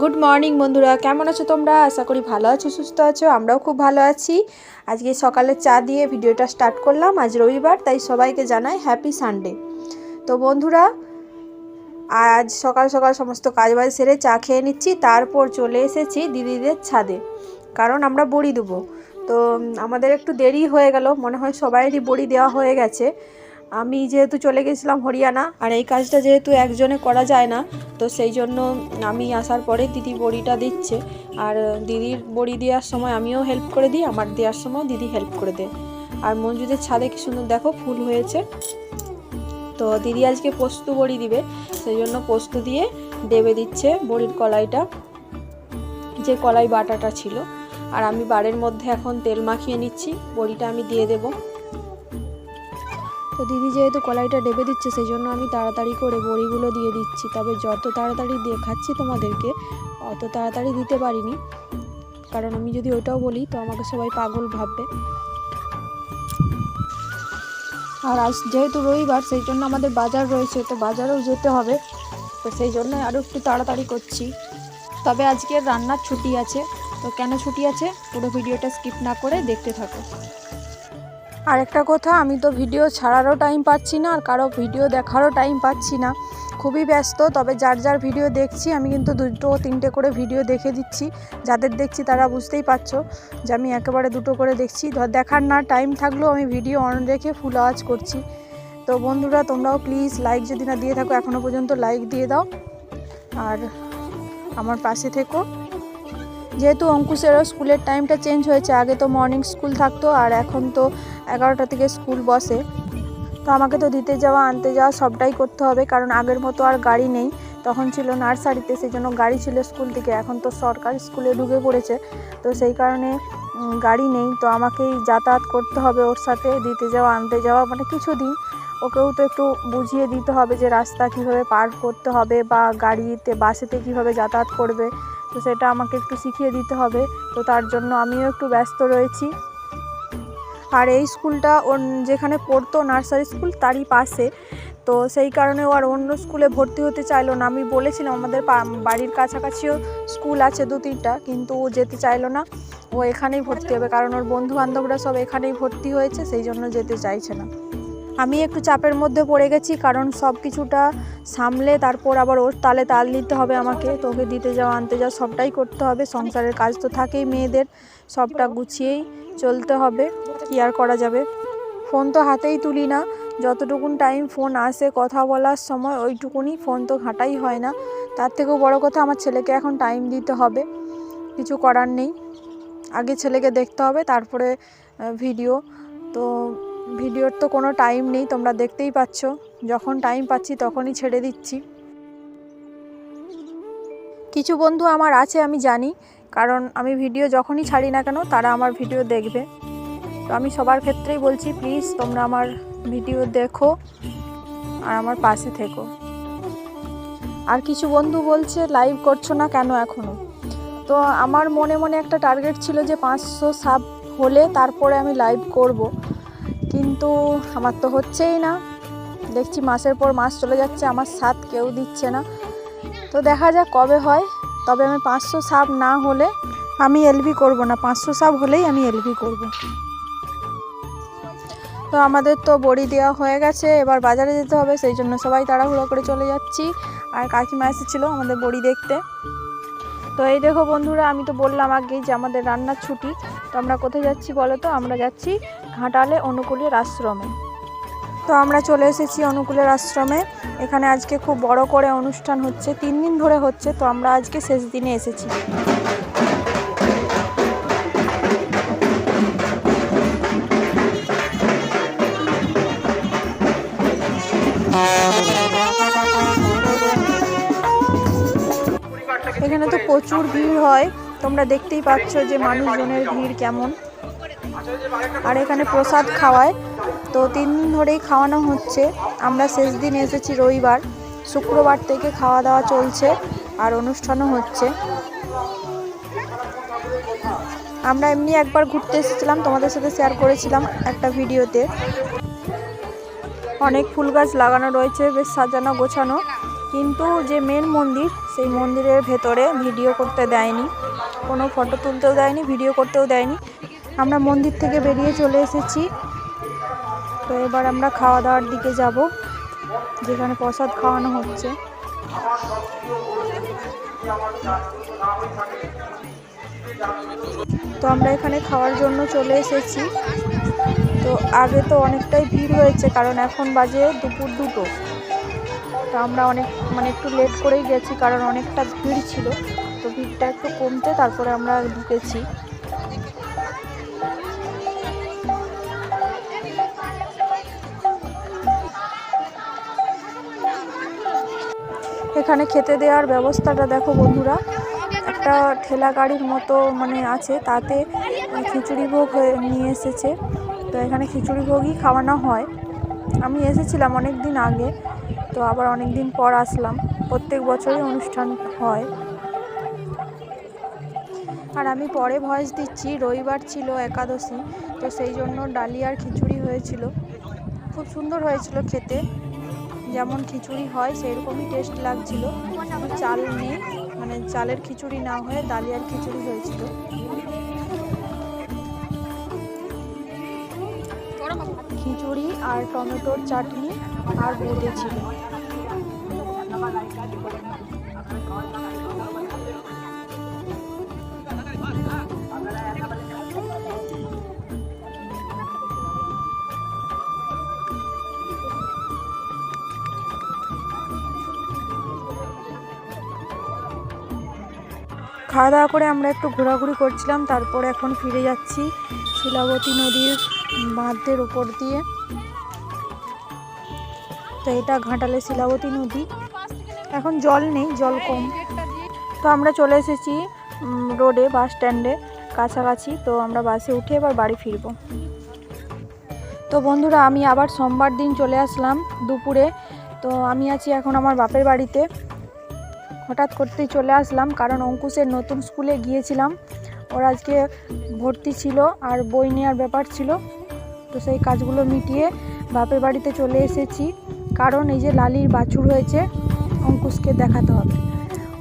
Good morning বন্ধুরা, কেমন আছো তোমরা? আশা করি ভালো আছো, সুস্থ আছো। আমরাও খুব ভালো আছি। আজকে সকালে চা দিয়ে ভিডিওটা স্টার্ট করলাম। আজ রবিবার, তাই সবাইকে জানাই হ্যাপি সানডে। তো বন্ধুরা, আজ সকাল সকাল সমস্ত কাজবাজ সেরে চা খেয়ে নিচ্ছি। তারপর চলে এসেছি দিদিদের ছাদে, কারণ আমরা বড়ি দেবো। তো আমাদের একটু দেরি হয়ে গেল, মনে হয় সবাইরই বড়ি দেওয়া হয়ে গেছে। আমি যেহেতু চলে গেছিলাম হরিয়ানা, আর এই কাজটা যেহেতু একজনে করা যায় না, তো সেই জন্য আমি আসার পরে দিদি বড়িটা দিচ্ছে। আর দিদির বড়ি দেওয়ার সময় আমিও হেল্প করে দিই, আমার দেওয়ার সময় দিদি হেল্প করে দেয়। আর মঞ্জুদের ছাদে কি সুন্দর দেখো ফুল হয়েছে। তো দিদি আজকে পোস্ত বড়ি দিবে, সেই জন্য পোস্ত দিয়ে দেবে দিচ্ছে বড়ির কলাইটা, যে কলাই বাটাটা ছিল। আর আমি বাড়ির মধ্যে এখন তেল মাখিয়ে নিচ্ছি, বড়িটা আমি দিয়ে দেবো। তো দিদি যেহেতু কলাইটা ডেবে দিচ্ছে, সেই জন্য আমি তাড়াতাড়ি করে বড়িগুলো দিয়ে দিচ্ছি। তবে যত তাড়াতাড়ি দেখাচ্ছি তোমাদেরকে, অত তাড়াতাড়ি দিতে পারিনি, কারণ আমি যদি ওটাও বলি তো আমাকে সবাই পাগল ভাববে। আর আজ যেহেতু রবিবার, সেই জন্য আমাদের বাজার রয়েছে, তো বাজারেও যেতে হবে, তো সেই জন্য আরও একটু তাড়াতাড়ি করছি। তবে আজকে রান্নার ছুটি আছে। তো কেন ছুটি আছে, পুরো ভিডিওটা স্কিপ না করে দেখতে থাকো। আর একটা কথা, আমি তো ভিডিও ছাড়ারও টাইম পাচ্ছি না, আর কারো ভিডিও দেখারও টাইম পাচ্ছি না, খুবই ব্যস্ত। তবে যার যার ভিডিও দেখছি আমি কিন্তু 2-3টে করে ভিডিও দেখে দিচ্ছি। যাদের দেখছি তারা বুঝতেই পারছো যে আমি একেবারে 2টো করে দেখছি। দেখার না টাইম থাকলেও আমি ভিডিও অন রেখে ফুল আওয়াজ করছি। তো বন্ধুরা, তোমরাও প্লিজ লাইক যদি না দিয়ে থাকো এখনও পর্যন্ত, লাইক দিয়ে দাও আর আমার পাশে থেকো। যেহেতু অঙ্কুশেরও স্কুলের টাইমটা চেঞ্জ হয়েছে, আগে তো মর্নিং স্কুল থাকতো, আর এখন তো 11টা থেকে স্কুল বসে। তো আমাকে তো দিতে যাওয়া আনতে যাওয়া সবটাই করতে হবে, কারণ আগের মতো আর গাড়ি নেই। তখন ছিল নার্সারিতে, সেই জন্য গাড়ি ছিল স্কুল থেকে, এখন তো সরকারি স্কুলে ঢুকে পড়েছে, তো সেই কারণে গাড়ি নেই। তো আমাকেই যাতায়াত করতে হবে ওর সাথে, দিতে যাওয়া আনতে যাওয়া, মানে কিছুদিন ওকেও তো একটু বুঝিয়ে দিতে হবে যে রাস্তা কীভাবে পার করতে হবে, বা গাড়িতে বাসেতে কীভাবে যাতায়াত করবে, তো সেটা আমাকে একটু শিখিয়ে দিতে হবে। তো তার জন্য আমিও একটু ব্যস্ত রয়েছি। আর এই স্কুলটা ওর যেখানে পড়তো, নার্সারি স্কুল, তারই পাশে, তো সেই কারণে ও আর অন্য স্কুলে ভর্তি হতে চাইলো না। আমি বলেছিলাম আমাদের বাড়ির কাছাকাছিও স্কুল আছে 2-3টা, কিন্তু ও যেতে চাইলো না, ও এখানেই ভর্তি হবে, কারণ ওর বন্ধু বান্ধবরা সব এখানেই ভর্তি হয়েছে, সেই জন্য যেতে চাইছে না। আমি একটু চাপের মধ্যে পড়ে গেছি, কারণ সব কিছুটা সামলে তারপর আবার ওর তালে তাল দিতে হবে আমাকে। তো ওকে দিতে যাওয়া আনতে যাওয়া সবটাই করতে হবে, সংসারের কাজ তো থাকেই মেয়েদের, সবটা গুছিয়েই চলতে হবে, কি আর করা যাবে। ফোন তো হাতেই তুলি না, যতটুকুন টাইম ফোন আসে কথা বলার সময় ওইটুকুনি, ফোন তো ঘাঁটাই হয় না। তার থেকেও বড় কথা, আমার ছেলেকে এখন টাইম দিতে হবে, কিছু করার নেই। আগে ছেলেকে দেখতে হবে, তারপরে ভিডিও। তো ভিডিওর তো কোনো টাইম নেই, তোমরা দেখতেই পাচ্ছ, যখন টাইম পাচ্ছি তখনই ছেড়ে দিচ্ছি। কিছু বন্ধু আমার আছে আমি জানি, কারণ আমি ভিডিও যখনই ছাড়ি না কেন তারা আমার ভিডিও দেখবে। তো আমি সবার ক্ষেত্রেই বলছি, প্লিজ তোমরা আমার ভিডিও দেখো আর আমার পাশে থেকো। আর কিছু বন্ধু বলছে লাইভ করছো না কেন এখনও। তো আমার মনে মনে একটা টার্গেট ছিল যে 500 সাব হলে তারপরে আমি লাইভ করব, কিন্তু আমার তো হচ্ছেই না। দেখছি মাসের পর মাস চলে যাচ্ছে, আমার সাথ কেউ দিচ্ছে না। তো দেখা যাক কবে হয়। তবে আমি 500 সাব না হলে আমি এলবি করব না, 500 সাব হলেই আমি এলবি করব। তো আমাদের তো বড়ি দেওয়া হয়ে গেছে, এবার বাজারে যেতে হবে, সেই জন্য সবাই তাড়াহুড়ো করে চলে যাচ্ছি। আর কাকিমা এসেছিলো আমাদের বড়ি দেখতে। তো এই দেখো বন্ধুরা, আমি তো বললাম আগেই যে আমাদের রান্নার ছুটি। তো আমরা কোথায় যাচ্ছি বলো তো? আমরা যাচ্ছি ঘাটালে অনুকূলের আশ্রমে। তো আমরা চলে এসেছি অনুকূলের আশ্রমে। এখানে আজকে খুব বড় করে অনুষ্ঠান হচ্ছে, 3 দিন ধরে হচ্ছে, তো আমরা আজকে শেষ দিনে এসেছি। এখানে তো প্রচুর ভিড় হয়, তোমরা দেখতেই পাচ্ছ যে মানুষজনের ভিড় কেমন। আর এখানে প্রসাদ খাওয়ায়, তো 3 দিন ধরেই খাওয়ানো হচ্ছে। আমরা শেষ দিন এসেছি রবিবার, শুক্রবার থেকে খাওয়া দাওয়া চলছে আর অনুষ্ঠানও হচ্ছে। আমরা এমনি একবার ঘুরতে এসেছিলাম, তোমাদের সাথে শেয়ার করেছিলাম একটা ভিডিওতে। অনেক ফুল গাছ লাগানো রয়েছে, বেশ সাজানো গোছানো। কিন্তু যে মেন মন্দির, সেই মন্দিরের ভেতরে ভিডিও করতে দেয়নি, কোনো ফটো তুলতেও দেয়নি, ভিডিও করতেও দেয়নি। আমরা মন্দির থেকে বেরিয়ে চলে এসেছি। তো এবার আমরা খাওয়া দাওয়ার দিকে যাব, যেখানে প্রসাদ খাওয়ানো হচ্ছে। তো আমরা এখানে খাওয়ার জন্য চলে এসেছি। তো আগে তো অনেকটাই ভিড় হয়েছে, কারণ এখন বাজে দুপুর 2টো। তো আমরা একটু লেট করেই গেছি, কারণ অনেকটা ভিড় ছিল। তো ভিড়টা একটু কমতে তারপরে আমরা ঢুকেছি। এখানে খেতে দেওয়ার ব্যবস্থাটা দেখো বন্ধুরা, একটা ঠেলা গাড়ির মতো আছে, তাতে খিচুড়ি ভোগ নিয়ে এসেছে। তো এখানে খিচুড়ি ভোগই খাওয়ানো হয়। আমি এসেছিলাম অনেক দিন আগে, তো আবার অনেক দিন পর আসলাম। প্রত্যেক বছরই অনুষ্ঠান হয়। আর আমি পরে ভয়েস দিচ্ছি, রবিবার ছিল একাদশী, তো সেই জন্য ডালিয়ার খিচুড়ি হয়েছিল। খুব সুন্দর হয়েছিল খেতে, যেমন খিচুড়ি হয় সেরকমই টেস্ট লাগছিল। চাল নেই, চালের খিচুড়ি না হয়ে ডালিয়ার খিচুড়ি হয়েছিল। খিচুড়ি আর টমেটোর চাটনি আর বোঁদে ছিল। খাওয়া দাওয়া করে আমরা একটু ঘোরাঘুরি করছিলাম, তারপরে এখন ফিরে যাচ্ছি শিলাবতী নদীর বাঁধের উপর দিয়ে। তো এটা ঘাটালে শিলাবতী নদী, এখন জল নেই, জল কম। তো আমরা চলে এসেছি রোডে, বাস স্ট্যান্ডে কাছাকাছি। তো আমরা বাসে উঠে এবার বাড়ি ফিরব। তো বন্ধুরা, আমি আবার সোমবার দিন চলে আসলাম দুপুরে। তো আমি আছি এখন আমার বাপের বাড়িতে। হঠাৎ করতেই চলে আসলাম, কারণ অঙ্কুশের নতুন স্কুলে গিয়েছিলাম। ওর আজকে ভর্তি ছিল আর বই নেওয়ার ব্যাপার ছিল। তো সেই কাজগুলো মিটিয়ে বাপের বাড়িতে চলে এসেছি, কারণ এই যে লালির বাছুর হয়েছে, অঙ্কুশকে দেখাতে হবে।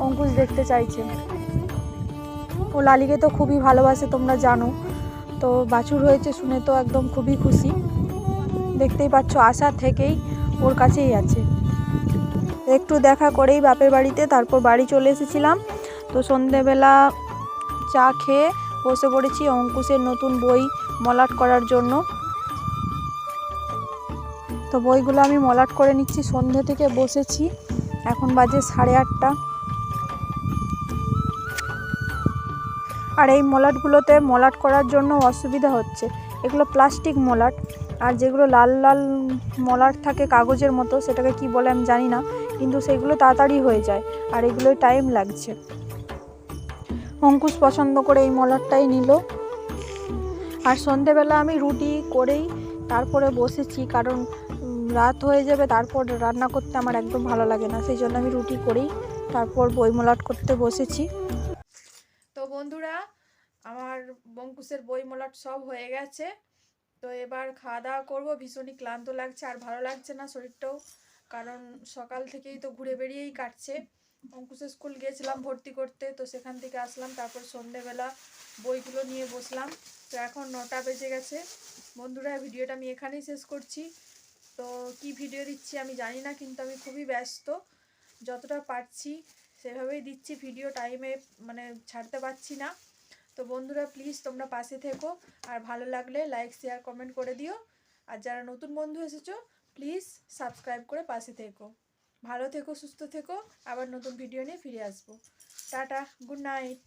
অঙ্কুশ দেখতে চাইছে। ও লালিকে তো খুবই ভালোবাসে, তোমরা জানো। তো বাছুর হয়েছে শুনে তো একদম খুবই খুশি। দেখতেই পাচ্ছ, আশা থেকেই ওর কাছেই আছে। একটু দেখা করেই বাপের বাড়িতে তারপর বাড়ি চলে এসেছিলাম। তো সন্ধেবেলা চা খেয়ে বসে পড়েছি অঙ্কুশের নতুন বই মলাট করার জন্য। তো বইগুলো আমি মলাট করে নিচ্ছি, সন্ধে থেকে বসেছি, এখন বাজে 8:30। আর এই মলাটগুলোতে মলাট করার জন্য অসুবিধা হচ্ছে, এগুলো প্লাস্টিক মলাট। আর যেগুলো লাল লাল মলাট থাকে কাগজের মতো, সেটাকে কি বলে আমি জানি না, কিন্তু সেগুলো তাড়াতাড়ি হয়ে যায়, আর এগুলোই টাইম লাগছে। অঙ্কুশ পছন্দ করে এই মলাটটাই নিল। আর সন্ধেবেলা আমি রুটি করেই তারপরে বসেছি, কারণ রাত হয়ে যাবে, তারপর রান্না করতে আমার একদম ভালো লাগে না। সেই জন্য আমি রুটি করেই তারপর বই মলাট করতে বসেছি। তো বন্ধুরা, আমার অঙ্কুশের বই মলাট সব হয়ে গেছে। তো এবার খাওয়া দাওয়া করবো। ভীষণই ক্লান্ত লাগছে, আর ভালো লাগছে না শরীরটাও, কারণ সকাল থেকেই তো ঘুরে বেরিয়েই কাটছে। অঙ্কুশের স্কুল গিয়েছিলাম ভর্তি করতে, তো সেখান থেকে আসলাম, তারপর সন্ধেবেলা বইগুলো নিয়ে বসলাম। তো এখন 9টা বেজে গেছে। বন্ধুরা, ভিডিওটা আমি এখানেই শেষ করছি। তো কি ভিডিও দিচ্ছি আমি জানি না, কিন্তু আমি খুবই ব্যস্ত। যতটা পারছি সেভাবেই দিচ্ছি ভিডিও, টাইমে ছাড়তে পারছি না। তো বন্ধুরা, প্লিজ তোমরা পাশে থেকো, আর ভালো লাগলে লাইক শেয়ার কমেন্ট করে দিও। আর যারা নতুন বন্ধু এসেছো, প্লিজ সাবস্ক্রাইব করে পাশে থেকো। ভালো থেকো, সুস্থ থেকো। আবার নতুন ভিডিও নিয়ে ফিরে আসবো। Tata, good night.